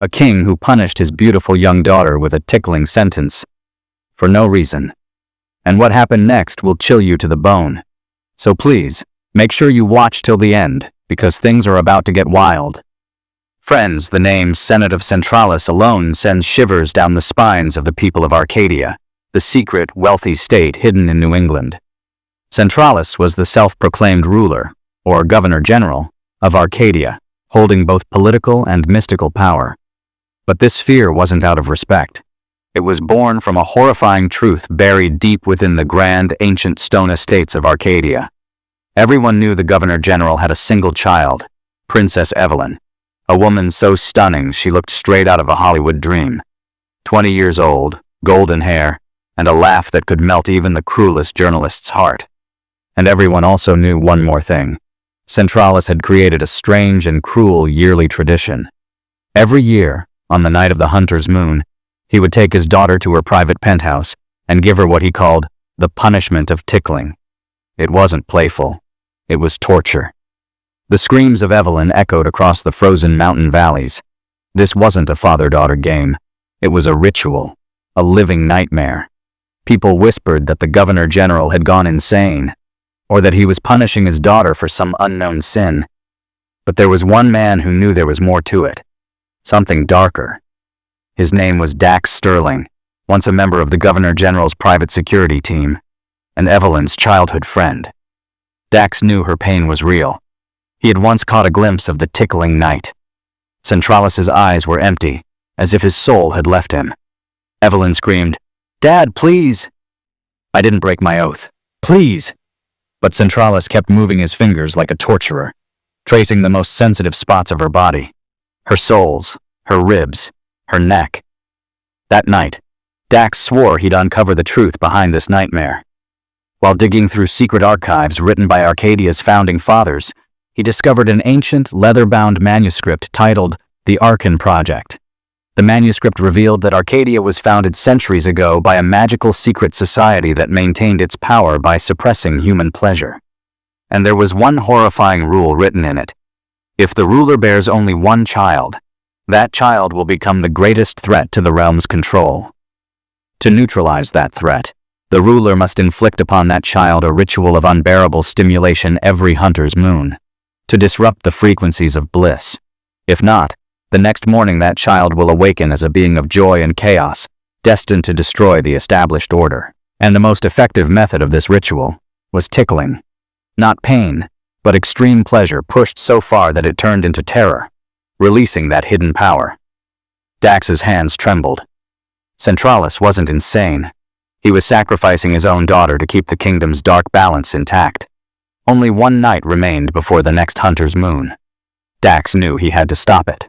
A king who punished his beautiful young daughter with a tickling sentence. For no reason. And what happened next will chill you to the bone. So please, make sure you watch till the end, because things are about to get wild. Friends, the name Senate of Centralis alone sends shivers down the spines of the people of Arcadia, the secret, wealthy state hidden in New England. Centralis was the self-proclaimed ruler, or governor-general, of Arcadia, holding both political and mystical power. But this fear wasn't out of respect. It was born from a horrifying truth buried deep within the grand, ancient stone estates of Arcadia. Everyone knew the governor-general had a single child, Princess Evelyn, a woman so stunning she looked straight out of a Hollywood dream. 20 years old, golden hair, and a laugh that could melt even the cruelest journalist's heart. And everyone also knew one more thing. Centralis had created a strange and cruel yearly tradition. Every year, on the night of the hunter's moon, he would take his daughter to her private penthouse and give her what he called the punishment of tickling. It wasn't playful. It was torture. The screams of Evelyn echoed across the frozen mountain valleys. This wasn't a father-daughter game. It was a ritual, a living nightmare. People whispered that the governor-general had gone insane, or that he was punishing his daughter for some unknown sin. But there was one man who knew there was more to it. Something darker. His name was Dax Sterling, once a member of the Governor-General's private security team, and Evelyn's childhood friend. Dax knew her pain was real. He had once caught a glimpse of the tickling night. Centralis's eyes were empty, as if his soul had left him. Evelyn screamed, "Dad, please!" "I didn't break my oath. Please!" But Centralis kept moving his fingers like a torturer, tracing the most sensitive spots of her body. Her soles, her ribs, her neck. That night, Dax swore he'd uncover the truth behind this nightmare. While digging through secret archives written by Arcadia's founding fathers, he discovered an ancient, leather-bound manuscript titled The Archon Project. The manuscript revealed that Arcadia was founded centuries ago by a magical secret society that maintained its power by suppressing human pleasure. And there was one horrifying rule written in it. If the ruler bears only one child, that child will become the greatest threat to the realm's control. To neutralize that threat, the ruler must inflict upon that child a ritual of unbearable stimulation every hunter's moon, to disrupt the frequencies of bliss. If not, the next morning that child will awaken as a being of joy and chaos, destined to destroy the established order. And the most effective method of this ritual was tickling. Not pain, but extreme pleasure pushed so far that it turned into terror, releasing that hidden power. Dax's hands trembled. Centralis wasn't insane. He was sacrificing his own daughter to keep the kingdom's dark balance intact. Only one night remained before the next hunter's moon. Dax knew he had to stop it.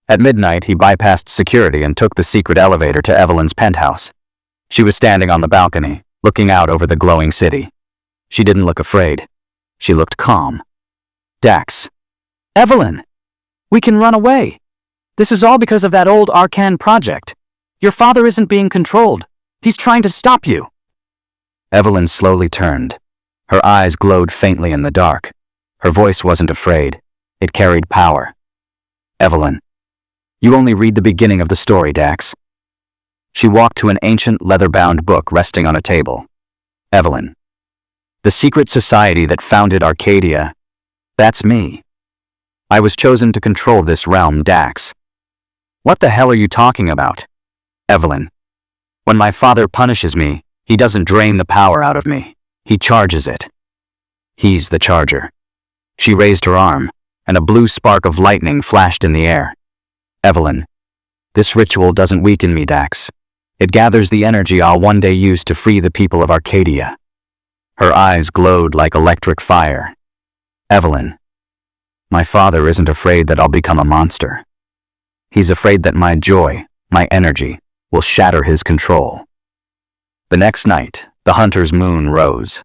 At midnight, he bypassed security and took the secret elevator to Evelyn's penthouse. She was standing on the balcony, looking out over the glowing city. She didn't look afraid. She looked calm. "Dax." "Evelyn! We can run away. This is all because of that old Arcan project. Your father isn't being controlled. He's trying to stop you." Evelyn slowly turned. Her eyes glowed faintly in the dark. Her voice wasn't afraid. It carried power. "Evelyn, you only read the beginning of the story, Dax." She walked to an ancient leather-bound book resting on a table. "Evelyn, the secret society that founded Arcadia, that's me. I was chosen to control this realm, Dax." "What the hell are you talking about?" "Evelyn, when my father punishes me, he doesn't drain the power out of me. He charges it. He's the charger." She raised her arm, and a blue spark of lightning flashed in the air. "Evelyn, this ritual doesn't weaken me, Dax. It gathers the energy I'll one day use to free the people of Arcadia." Her eyes glowed like electric fire. "Evelyn, my father isn't afraid that I'll become a monster. He's afraid that my joy, my energy, will shatter his control." The next night, the hunter's moon rose.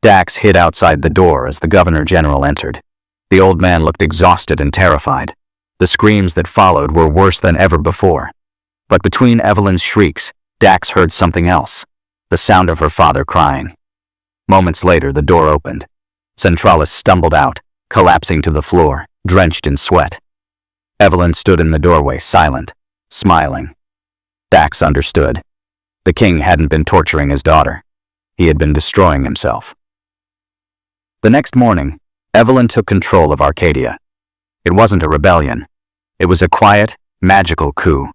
Dax hid outside the door as the governor-general entered. The old man looked exhausted and terrified. The screams that followed were worse than ever before. But between Evelyn's shrieks, Dax heard something else, the sound of her father crying. Moments later, the door opened. Centralis stumbled out, collapsing to the floor, drenched in sweat. Evelyn stood in the doorway, silent, smiling. Dax understood. The king hadn't been torturing his daughter. He had been destroying himself. The next morning, Evelyn took control of Arcadia. It wasn't a rebellion. It was a quiet, magical coup.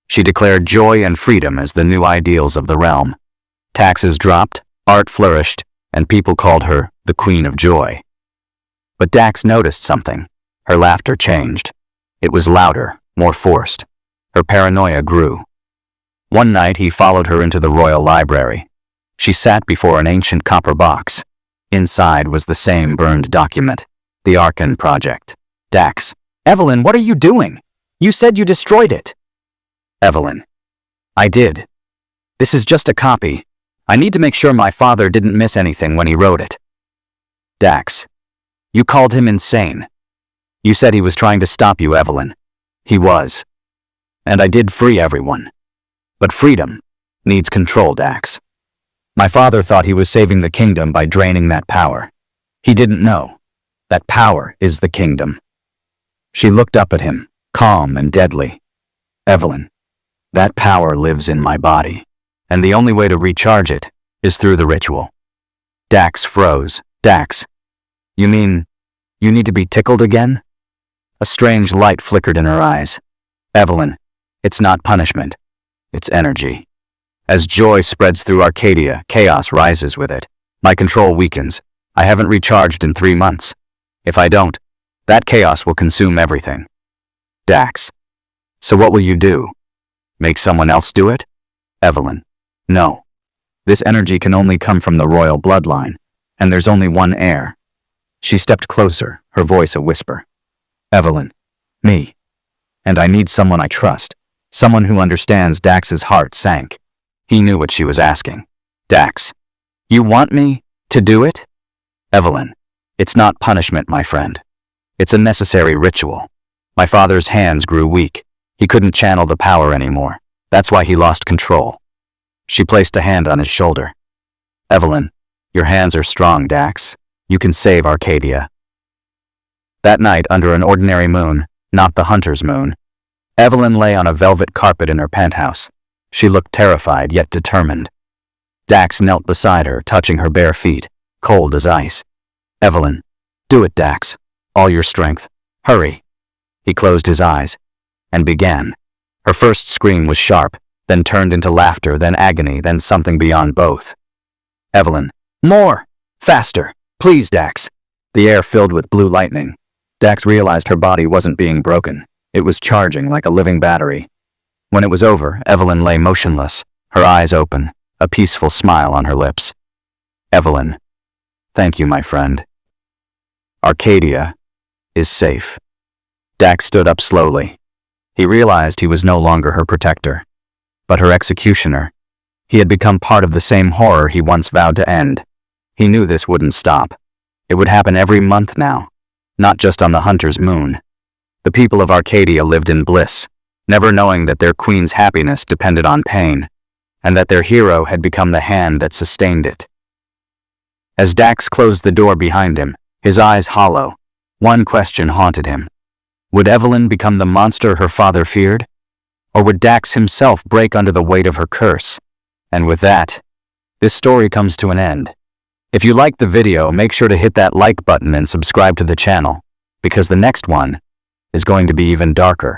She declared joy and freedom as the new ideals of the realm. Taxes dropped, art flourished, and people called her the Queen of Joy. But Dax noticed something. Her laughter changed. It was louder, more forced. Her paranoia grew. One night he followed her into the royal library. She sat before an ancient copper box. Inside was the same burned document, the Archon Project. Dax. Evelyn, what are you doing? You said you destroyed it. Evelyn. I did. This is just a copy. I need to make sure my father didn't miss anything when he wrote it. Dax. You called him insane. You said he was trying to stop you, Evelyn. He was. And I did free everyone. But freedom needs control, Dax. My father thought he was saving the kingdom by draining that power. He didn't know. That power is the kingdom. She looked up at him, calm and deadly. Evelyn, that power lives in my body, and the only way to recharge it is through the ritual. Dax froze. Dax, you mean you need to be tickled again? A strange light flickered in her eyes. Evelyn, it's not punishment. It's energy. As joy spreads through Arcadia, chaos rises with it. My control weakens. I haven't recharged in 3 months. If I don't, that chaos will consume everything. Dax. So what will you do? Make someone else do it? Evelyn. No. This energy can only come from the royal bloodline, and there's only one heir. She stepped closer, her voice a whisper. Evelyn. Me. And I need someone I trust. Someone who understands. Dax's heart sank. He knew what she was asking. Dax. You want me to do it? Evelyn. It's not punishment, my friend. It's a necessary ritual. My father's hands grew weak. He couldn't channel the power anymore. That's why he lost control. She placed a hand on his shoulder. Evelyn, your hands are strong, Dax. You can save Arcadia. That night, under an ordinary moon, not the hunter's moon, Evelyn lay on a velvet carpet in her penthouse. She looked terrified yet determined. Dax knelt beside her, touching her bare feet, cold as ice. Evelyn, do it, Dax. All your strength. Hurry. He closed his eyes and began. Her first scream was sharp, then turned into laughter, then agony, then something beyond both. Evelyn, more! Faster! Please, Dax. The air filled with blue lightning. Dax realized her body wasn't being broken. It was charging like a living battery. When it was over, Evelyn lay motionless, her eyes open, a peaceful smile on her lips. Evelyn, thank you, my friend. Arcadia is safe. Dax stood up slowly. He realized he was no longer her protector, but her executioner. He had become part of the same horror he once vowed to end. He knew this wouldn't stop. It would happen every month now, not just on the hunter's moon. The people of Arcadia lived in bliss, never knowing that their queen's happiness depended on pain, and that their hero had become the hand that sustained it. As Dax closed the door behind him, his eyes hollow, one question haunted him. Would Evelyn become the monster her father feared? Or would Dax himself break under the weight of her curse? And with that, this story comes to an end. If you liked the video, make sure to hit that like button and subscribe to the channel, because the next one is going to be even darker.